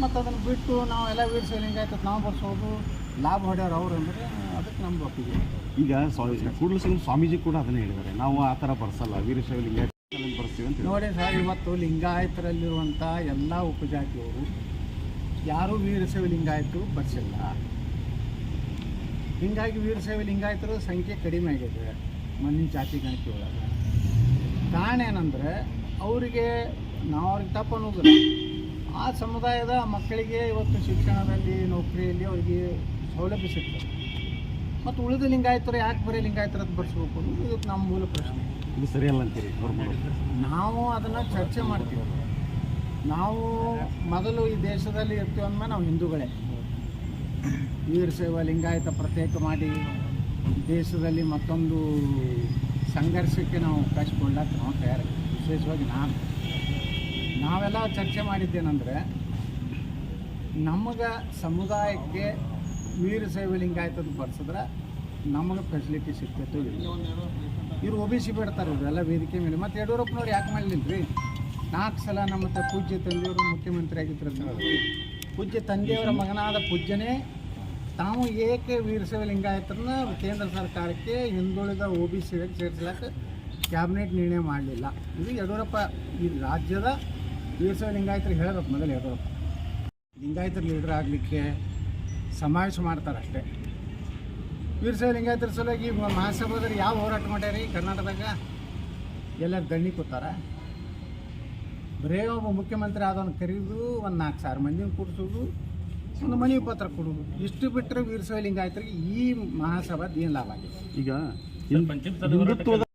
ಮತ್ತು ಅದನ್ನು ಬಿಟ್ಟು ನಾವೆಲ್ಲ ವೀರಶೈವ ಲಿಂಗಾಯತ ನಾವು ಬರ್ಸೋದು ಲಾಭ ಹೊಡ್ಯಾರ ಅವ್ರು ಅಂದರೆ ಅದಕ್ಕೆ ನಮ್ಗೆ ಒಪ್ಪಿಗೆ. ಈಗ ಕೂಡಲ ಸ್ವಾಮೀಜಿ ಕೂಡ ಅದನ್ನೇ ಹೇಳಿದ್ದಾರೆ, ನಾವು ಆ ಥರ ಬರ್ಸಲ್ಲ, ವೀರಶೈವ ಲಿಂಗಾಯತ ಬರ್ಸ್ತೀವಿ ಅಂತ. ನೋಡಿ ಸರ್, ಇವತ್ತು ಲಿಂಗಾಯತರಲ್ಲಿರುವಂಥ ಎಲ್ಲ ಉಪಜಾತಿಯವರು ಯಾರೂ ವೀರಶೈವ ಲಿಂಗಾಯತರು ಬರ್ಸಿಲ್ಲ. ಹೀಗಾಗಿ ವೀರಶೈವ ಲಿಂಗಾಯತರ ಸಂಖ್ಯೆ ಕಡಿಮೆ ಆಗಿದೆ ಮುಂದಿನ ಜಾತಿ ಗಣತಿ ಒಳಗೆ. ಕಾರಣ ಏನಂದರೆ ಅವರಿಗೆ ನಾವು ಅವ್ರಿಗೆ ತಪ್ಪು ಅನ್ನೋದಿಲ್ಲ, ಆ ಸಮುದಾಯದ ಮಕ್ಕಳಿಗೆ ಇವತ್ತು ಶಿಕ್ಷಣದಲ್ಲಿ ನೌಕರಿಯಲ್ಲಿ ಅವರಿಗೆ ಸೌಲಭ್ಯ ಸಿಗ್ತದೆ. ಮತ್ತು ಉಳಿದ ಲಿಂಗಾಯತರು ಯಾಕೆ ಬರೀ ಲಿಂಗಾಯತರದ್ದು ಬರ್ಸ್ಬೇಕು ಅನ್ನೋದು ಇದಕ್ಕೆ ನಮ್ಮ ಮೂಲ ಪ್ರಶ್ನೆ. ಇದು ಸರಿಯಲ್ಲ ಅಂತೀರಿ ಅವ್ರು ಮಾಡೋದು? ನಾವು ಅದನ್ನು ಚರ್ಚೆ ಮಾಡ್ತೀವಿ. ನಾವು ಮೊದಲು ಈ ದೇಶದಲ್ಲಿ ಇರ್ತೀವಿ ಅಂದಮೇಲೆ ನಾವು ಹಿಂದೂಗಳೇ. ವೀರಶೈವ ಲಿಂಗಾಯತ ಪ್ರತ್ಯೇಕ ಮಾಡಿ ದೇಶದಲ್ಲಿ ಮತ್ತೊಂದು ಸಂಘರ್ಷಕ್ಕೆ ನಾವು ಅವಕಾಶ ಕೊಡ್ಲಕ್ಕೆ ನಾವು ತಯಾರಿ. ವಿಶೇಷವಾಗಿ ನಾವೆಲ್ಲ ಚರ್ಚೆ ಮಾಡಿದ್ದೇನೆಂದರೆ, ನಮಗೆ ಸಮುದಾಯಕ್ಕೆ ವೀರಶೈವ ಲಿಂಗಾಯತದ ಬರ್ಸಿದ್ರೆ ನಮಗೆ ಫೆಸಿಲಿಟಿ ಸಿಗ್ತೈತೆ ಇಲ್ಲ. ಇವರು ಒ ಬಿ ಸಿ ಬಿಡ್ತಾರೆ ಇವರೆಲ್ಲ ವೇದಿಕೆ ಮೇಲೆ. ಮತ್ತು ಯಡಿಯೂರಪ್ಪನವ್ರು ಯಾಕೆ ಮಾಡಲಿಲ್ಲ ರೀ? 4 ಸಲ ನಮ್ಮ ಪೂಜ್ಯ ತಂದೆಯವರು ಮುಖ್ಯಮಂತ್ರಿ ಆಗಿದ್ರು. ಪೂಜ್ಯ ತಂದೆಯವರ ಮಗನಾದ ಪೂಜ್ಯನೇ ತಾವು ಏಕೆ ವೀರಶೈವ ಲಿಂಗಾಯತರನ್ನ ಕೇಂದ್ರ ಸರ್ಕಾರಕ್ಕೆ ಹಿಂದುಳಿದ ಒ ಬಿ ಸಿ ಸೇರಿಸ್ಲಿಕ್ಕೆ ಕ್ಯಾಬಿನೆಟ್ ನಿರ್ಣಯ ಮಾಡಲಿಲ್ಲ? ಇದು ಯಡಿಯೂರಪ್ಪ ಈ ರಾಜ್ಯದ ವೀರಶೈವ ಲಿಂಗಾಯತರಿಗೆ ಹೇಳಬೇಕು. ಮೊದಲು ಯಡಿಯೂರಪ್ಪ ಲಿಂಗಾಯತರ ಲೀಡರ್ ಆಗಲಿಕ್ಕೆ ಸಮಾವೇಶ ಮಾಡ್ತಾರೆ ಅಷ್ಟೇ. ವೀರಶೈವ ಲಿಂಗಾಯತರ ಸಲುವಾಗಿ ಮಹಾಸಭಾದಲ್ಲಿ ಯಾವ ಹೋರಾಟ ಮಾಡ್ಯಾರಿ ಕರ್ನಾಟಕದಾಗ? ಎಲ್ಲರೂ ಗಣ್ಣಿ ಕೂತಾರ. ಬರೇ ಒಬ್ಬ ಮುಖ್ಯಮಂತ್ರಿ ಆದವನು ಕರೆದು ಒಂದು 4,000 ಮಂದಿನ ಕೂರಿಸೋದು, ಒಂದು ಮನವಿ ಪತ್ರ ಕೊಡೋದು, ಇಷ್ಟು ಬಿಟ್ಟರೆ ವೀರಶೈವ ಲಿಂಗಾಯತರಿಗೆ ಈ ಮಹಾಸಭಾದ ಏನು ಲಾಭ ಆಗಿದೆ? ಈಗ ಹಿಂದುತ್ವದ